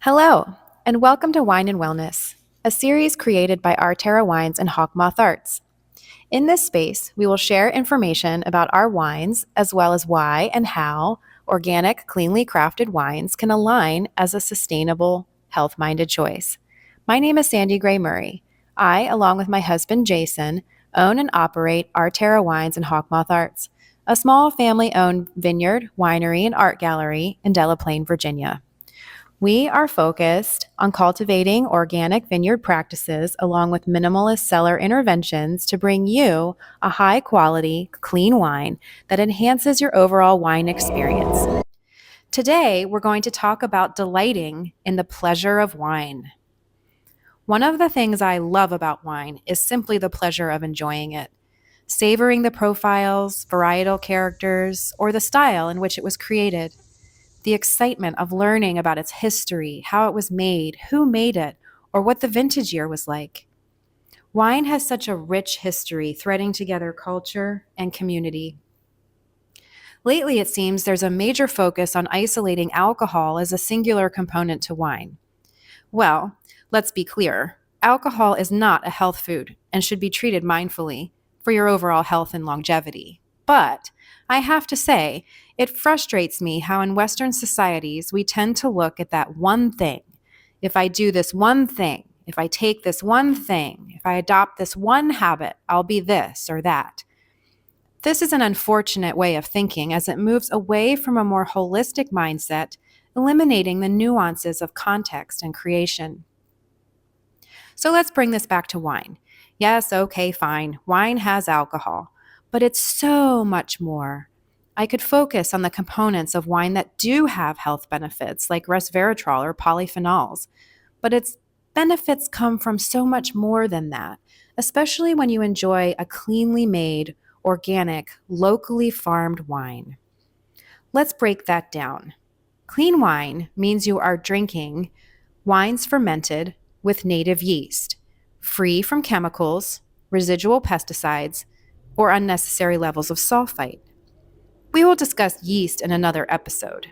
Hello, and welcome to Wine and Wellness, a series created by Our Terra Wines and Hawkmoth Arts. In this space, we will share information about our wines as well as why and how organic, cleanly crafted wines can align as a sustainable, health-minded choice. My name is Sandy Gray Murray. I, along with my husband Jason, own and operate Our Terra Wines and Hawkmoth Arts, a small family-owned vineyard, winery, and art gallery in Delaplane, Virginia. We are focused on cultivating organic vineyard practices along with minimalist cellar interventions to bring you a high-quality, clean wine that enhances your overall wine experience. Today, we're going to talk about delighting in the pleasure of wine. One of the things I love about wine is simply the pleasure of enjoying it, savoring the profiles, varietal characters, or the style in which it was created. The excitement of learning about its history, how it was made, who made it, or what the vintage year was like. Wine has such a rich history, threading together culture and community. Lately, it seems there's a major focus on isolating alcohol as a singular component to wine. Well, let's be clear. Alcohol is not a health food and should be treated mindfully for your overall health and longevity. But I have to say, it frustrates me how in Western societies we tend to look at that one thing. If I do this one thing, if I take this one thing, if I adopt this one habit, I'll be this or that. This is an unfortunate way of thinking as it moves away from a more holistic mindset, eliminating the nuances of context and creation. So let's bring this back to wine. Yes, okay, fine. Wine has alcohol. But it's so much more. I could focus on the components of wine that do have health benefits, like resveratrol or polyphenols. But its benefits come from so much more than that, especially when you enjoy a cleanly made, organic, locally farmed wine. Let's break that down. Clean wine means you are drinking wines fermented with native yeast, free from chemicals, residual pesticides, or unnecessary levels of sulfite. We will discuss yeast in another episode.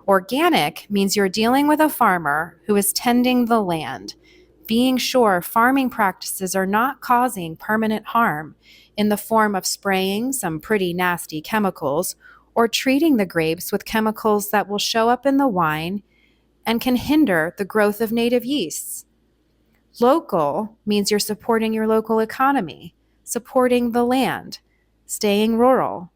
Organic means you're dealing with a farmer who is tending the land, being sure farming practices are not causing permanent harm in the form of spraying some pretty nasty chemicals or treating the grapes with chemicals that will show up in the wine and can hinder the growth of native yeasts. Local means you're supporting your local economy, supporting the land, staying rural,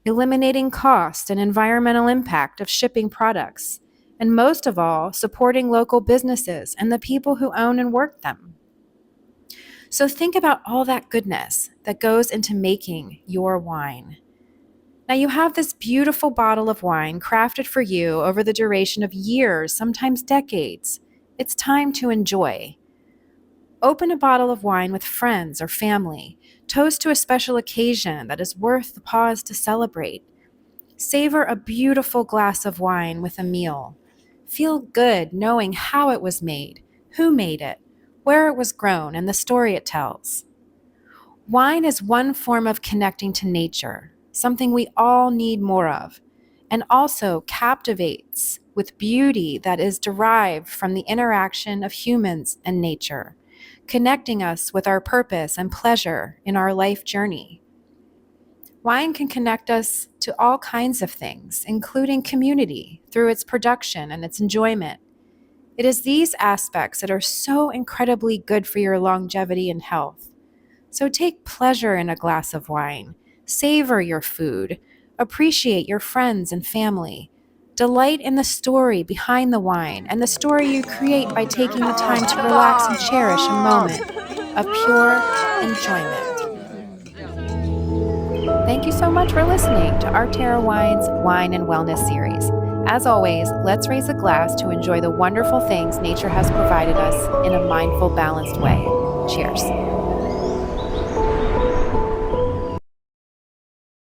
eliminating cost and environmental impact of shipping products, and most of all, supporting local businesses and the people who own and work them. So think about all that goodness that goes into making your wine. Now you have this beautiful bottle of wine crafted for you over the duration of years, sometimes decades. It's time to enjoy. Open a bottle of wine with friends or family. Toast to a special occasion that is worth the pause to celebrate. Savor a beautiful glass of wine with a meal. Feel good knowing how it was made, who made it, where it was grown, and the story it tells. Wine is one form of connecting to nature, something we all need more of, and also captivates with beauty that is derived from the interaction of humans and nature, connecting us with our purpose and pleasure in our life journey. Wine can connect us to all kinds of things, including community, through its production and its enjoyment. It is these aspects that are so incredibly good for your longevity and health. So take pleasure in a glass of wine, savor your food, appreciate your friends and family, delight in the story behind the wine and the story you create by taking the time to relax and cherish a moment of pure enjoyment. Thank you so much for listening to Our Terra Wines Wine and Wellness series. As always, let's raise a glass to enjoy the wonderful things nature has provided us in a mindful, balanced way. Cheers.